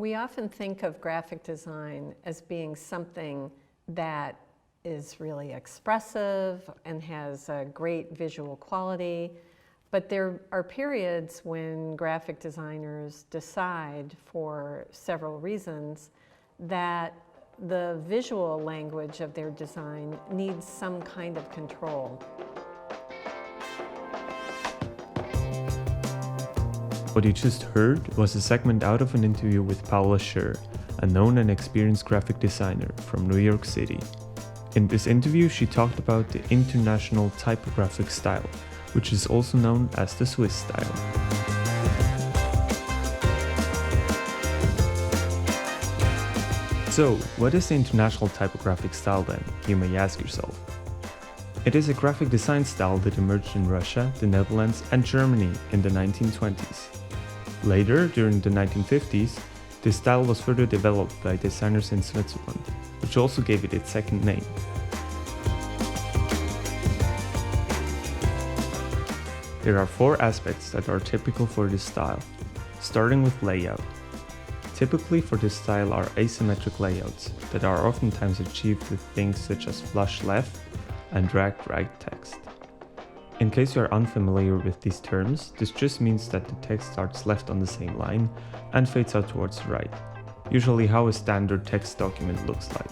We often think of graphic design as being something that is really expressive and has a great visual quality, but there are periods when graphic designers decide, for several reasons, that the visual language of their design needs some kind of control. What you just heard was a segment out of an interview with Paula Scher, a known and experienced graphic designer from New York City. In this interview, she talked about the international typographic style, which is also known as the Swiss style. So, what is the international typographic style then, you may ask yourself? It is a graphic design style that emerged in Russia, the Netherlands, and Germany in the 1920s. Later, during the 1950s, this style was further developed by designers in Switzerland, which also gave it its second name. There are 4 aspects that are typical for this style, starting with layout. Typically for this style are asymmetric layouts that are oftentimes achieved with things such as flush left and drag right text. In case you are unfamiliar with these terms, this just means that the text starts left on the same line and fades out towards the right, usually how a standard text document looks like.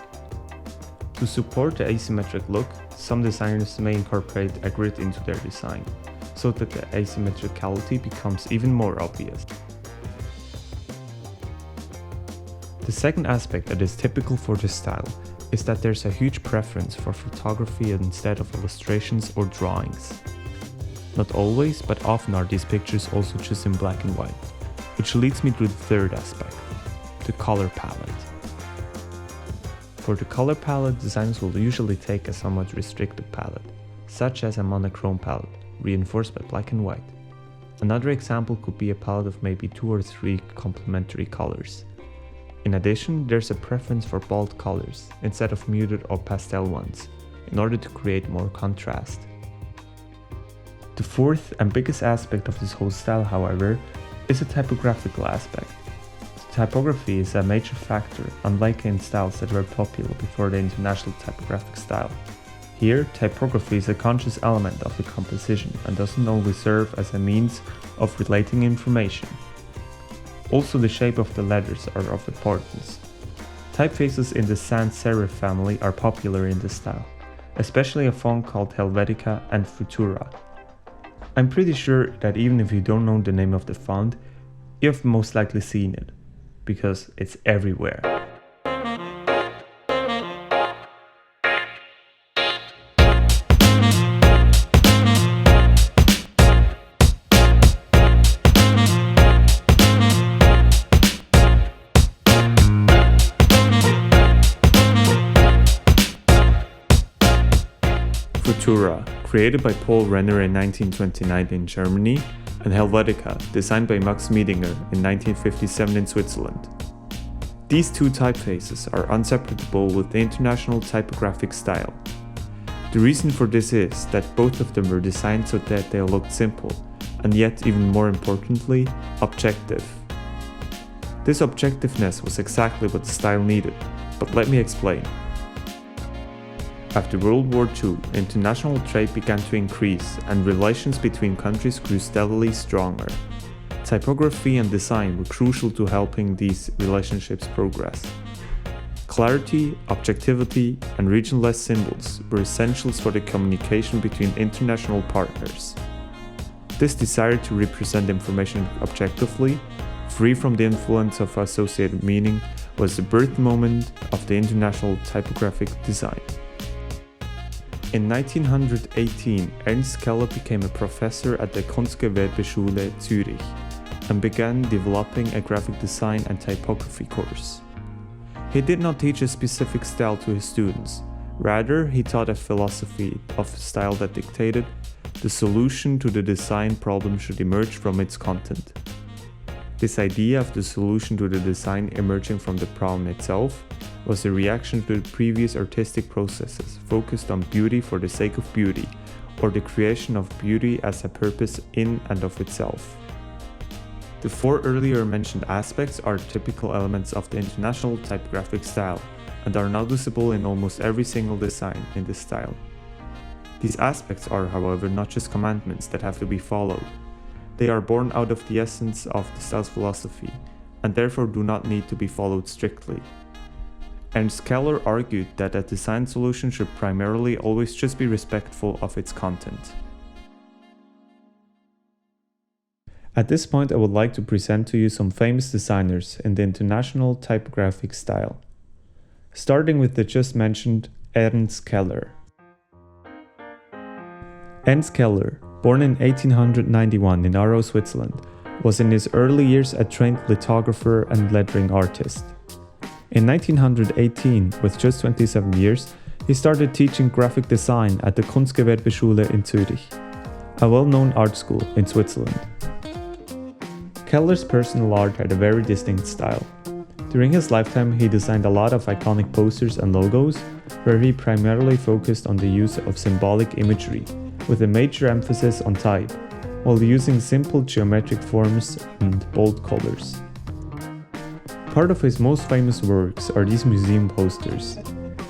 To support the asymmetric look, some designers may incorporate a grid into their design, so that the asymmetricality becomes even more obvious. The second aspect that is typical for this style is that there's a huge preference for photography instead of illustrations or drawings. Not always, but often are these pictures also just in black and white, which leads me to the third aspect, the color palette. For the color palette, designers will usually take a somewhat restricted palette, such as a monochrome palette, reinforced by black and white. Another example could be a palette of maybe 2 or 3 complementary colors. In addition, there's a preference for bold colors instead of muted or pastel ones, in order to create more contrast. The fourth and biggest aspect of this whole style, however, is a typographical aspect. Typography is a major factor, unlike in styles that were popular before the international typographic style. Here, typography is a conscious element of the composition and doesn't only serve as a means of relating information. Also, the shape of the letters are of importance. Typefaces in the sans serif family are popular in this style, especially a font called Helvetica and Futura. I'm pretty sure that even if you don't know the name of the font, you've most likely seen it, because it's everywhere. Futura, created by Paul Renner in 1929 in Germany, and Helvetica, designed by Max Miedinger in 1957 in Switzerland. These 2 typefaces are inseparable with the international typographic style. The reason for this is that both of them were designed so that they looked simple, and yet even more importantly, objective. This objectiveness was exactly what the style needed, but let me explain. After World War II, international trade began to increase and relations between countries grew steadily stronger. Typography and design were crucial to helping these relationships progress. Clarity, objectivity, and regionless symbols were essentials for the communication between international partners. This desire to represent information objectively, free from the influence of associated meaning, was the birth moment of the international typographic design. In 1918, Ernst Keller became a professor at the Kunstgewerbeschule Zürich and began developing a graphic design and typography course. He did not teach a specific style to his students, rather he taught a philosophy of style that dictated the solution to the design problem should emerge from its content. This idea of the solution to the design emerging from the problem itself was a reaction to the previous artistic processes focused on beauty for the sake of beauty, or the creation of beauty as a purpose in and of itself. The four earlier mentioned aspects are typical elements of the international typographic style and are noticeable in almost every single design in this style. These aspects are, however, not just commandments that have to be followed. They are born out of the essence of the style's philosophy and therefore do not need to be followed strictly. Ernst Keller argued that a design solution should primarily always just be respectful of its content. At this point, I would like to present to you some famous designers in the international typographic style, starting with the just mentioned Ernst Keller. Ernst Keller, born in 1891 in Aarau, Switzerland, was in his early years a trained lithographer and lettering artist. In 1918, with just 27 years, he started teaching graphic design at the Kunstgewerbeschule in Zürich, a well-known art school in Switzerland. Keller's personal art had a very distinct style. During his lifetime, he designed a lot of iconic posters and logos, where he primarily focused on the use of symbolic imagery, with a major emphasis on type, while using simple geometric forms and bold colors. Part of his most famous works are these museum posters.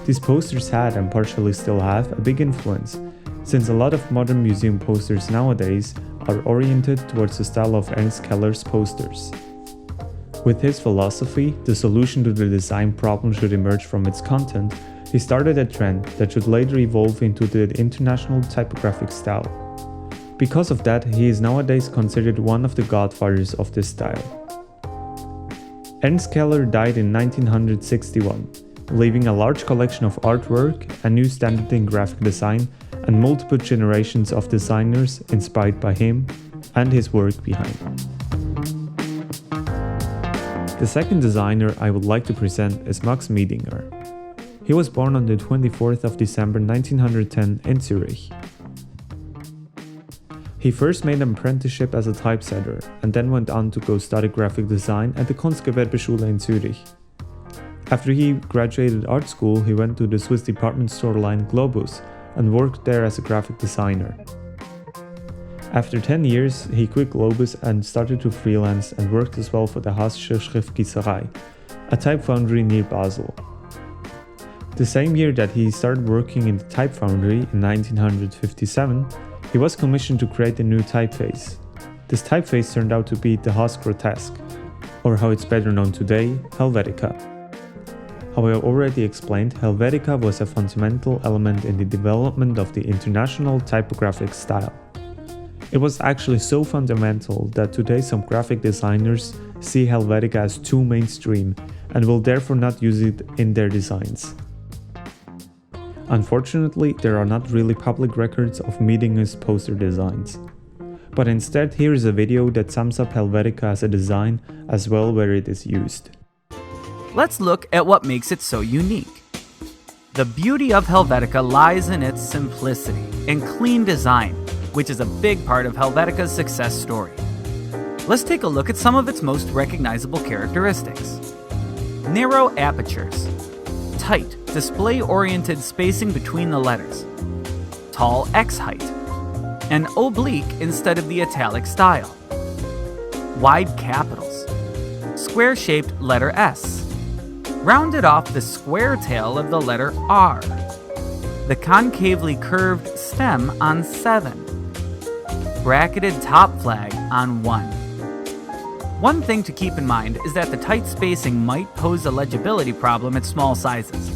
These posters had, and partially still have, a big influence, since a lot of modern museum posters nowadays are oriented towards the style of Ernst Keller's posters. With his philosophy, the solution to the design problem should emerge from its content, he started a trend that should later evolve into the international typographic style. Because of that, he is nowadays considered one of the godfathers of this style. Ernst Keller died in 1961, leaving a large collection of artwork, a new standard in graphic design, and multiple generations of designers inspired by him and his work behind. The second designer I would like to present is Max Miedinger. He was born on the 24th of December 1910 in Zurich. He first made an apprenticeship as a typesetter and then went on to go study graphic design at the Kunstgewerbeschule in Zurich. After he graduated art school, he went to the Swiss department store line Globus and worked there as a graphic designer. After 10 years, he quit Globus and started to freelance and worked as well for the Haas-Grotesk, a type foundry near Basel. The same year that he started working in the type foundry in 1957, he was commissioned to create a new typeface. This typeface turned out to be the Haas-Grotesk, or how it's better known today, Helvetica. How I already explained, Helvetica was a fundamental element in the development of the international typographic style. It was actually so fundamental that today some graphic designers see Helvetica as too mainstream and will therefore not use it in their designs. Unfortunately, there are not really public records of Miedinger's poster designs. But instead, here is a video that sums up Helvetica as a design as well where it is used. Let's look at what makes it so unique. The beauty of Helvetica lies in its simplicity and clean design, which is a big part of Helvetica's success story. Let's take a look at some of its most recognizable characteristics. Narrow apertures, tight, display-oriented spacing between the letters, tall X height, and oblique instead of the italic style, wide capitals, square-shaped letter S, rounded off the square tail of the letter R, the concavely curved stem on 7, bracketed top flag on 1. One thing to keep in mind is that the tight spacing might pose a legibility problem at small sizes.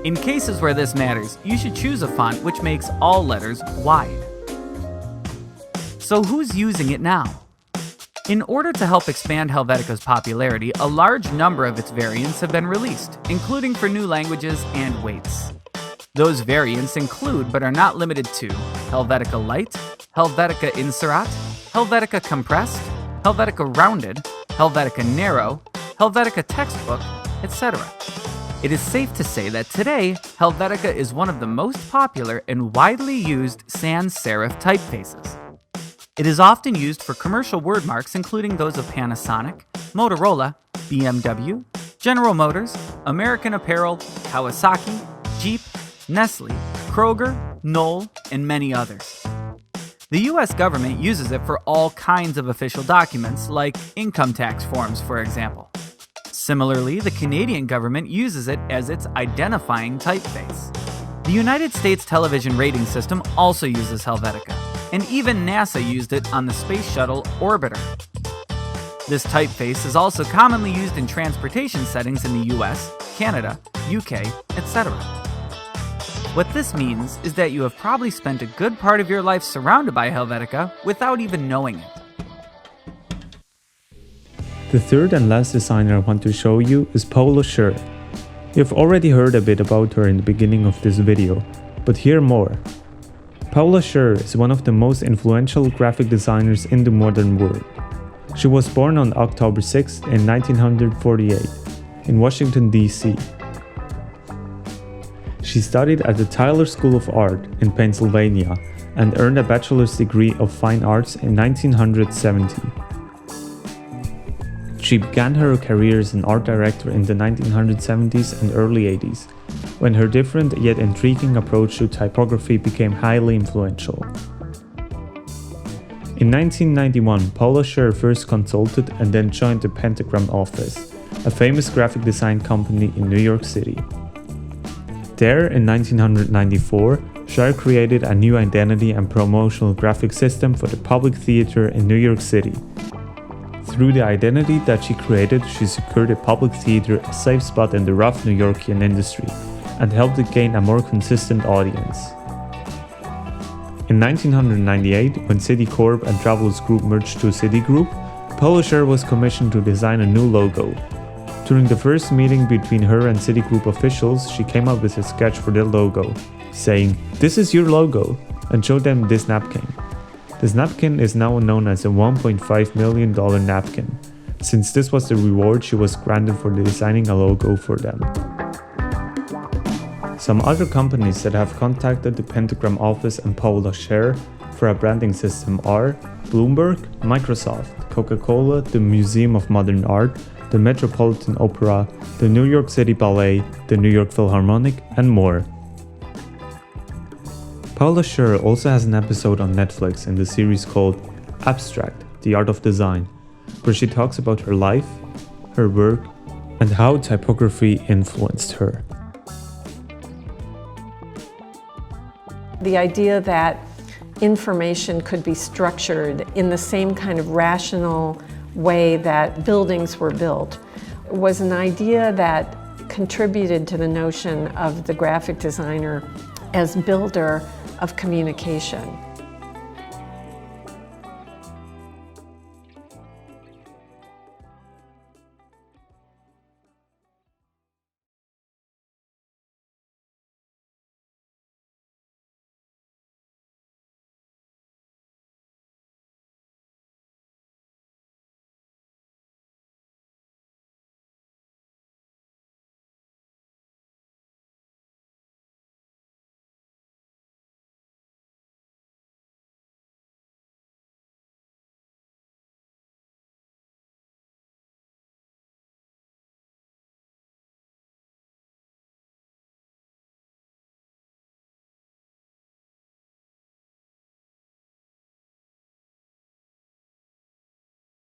In cases where this matters, you should choose a font which makes all letters wide. So who's using it now? In order to help expand Helvetica's popularity, a large number of its variants have been released, including for new languages and weights. Those variants include, but are not limited to, Helvetica Light, Helvetica Inserat, Helvetica Compressed, Helvetica Rounded, Helvetica Narrow, Helvetica Textbook, etc. It is safe to say that today, Helvetica is one of the most popular and widely used sans serif typefaces. It is often used for commercial word marks including those of Panasonic, Motorola, BMW, General Motors, American Apparel, Kawasaki, Jeep, Nestle, Kroger, Knoll, and many others. The US government uses it for all kinds of official documents, like income tax forms, for example. Similarly, the Canadian government uses it as its identifying typeface. The United States television rating system also uses Helvetica, and even NASA used it on the Space Shuttle Orbiter. This typeface is also commonly used in transportation settings in the US, Canada, UK, etc. What this means is that you have probably spent a good part of your life surrounded by Helvetica without even knowing it. The third and last designer I want to show you is Paula Scher. You've already heard a bit about her in the beginning of this video, but hear more. Paula Scher is one of the most influential graphic designers in the modern world. She was born on October 6 in 1948 in Washington, D.C. She studied at the Tyler School of Art in Pennsylvania and earned a bachelor's degree of fine arts in 1970. She began her career as an art director in the 1970s and early 80s, when her different yet intriguing approach to typography became highly influential. In 1991, Paula Scher first consulted and then joined the Pentagram office, a famous graphic design company in New York City. There, in 1994, Scher created a new identity and promotional graphic system for the public theater in New York City. Through the identity that she created, she secured the public theater a safe spot in the rough New Yorkian industry and helped it gain a more consistent audience. In 1998, when Citicorp and Travelers Group merged to Citigroup, Paula Scher was commissioned to design a new logo. During the first meeting between her and Citigroup officials, she came up with a sketch for their logo, saying, "This is your logo," and showed them this napkin. This napkin is now known as a $1.5 million napkin, since this was the reward she was granted for designing a logo for them. Some other companies that have contacted the Pentagram office and Paula Scher for a branding system are Bloomberg, Microsoft, Coca-Cola, the Museum of Modern Art, the Metropolitan Opera, the New York City Ballet, the New York Philharmonic, and more. Paula Scher also has an episode on Netflix in the series called Abstract: The Art of Design, where she talks about her life, her work, and how typography influenced her. The idea that information could be structured in the same kind of rational way that buildings were built was an idea that contributed to the notion of the graphic designer as builder of communication.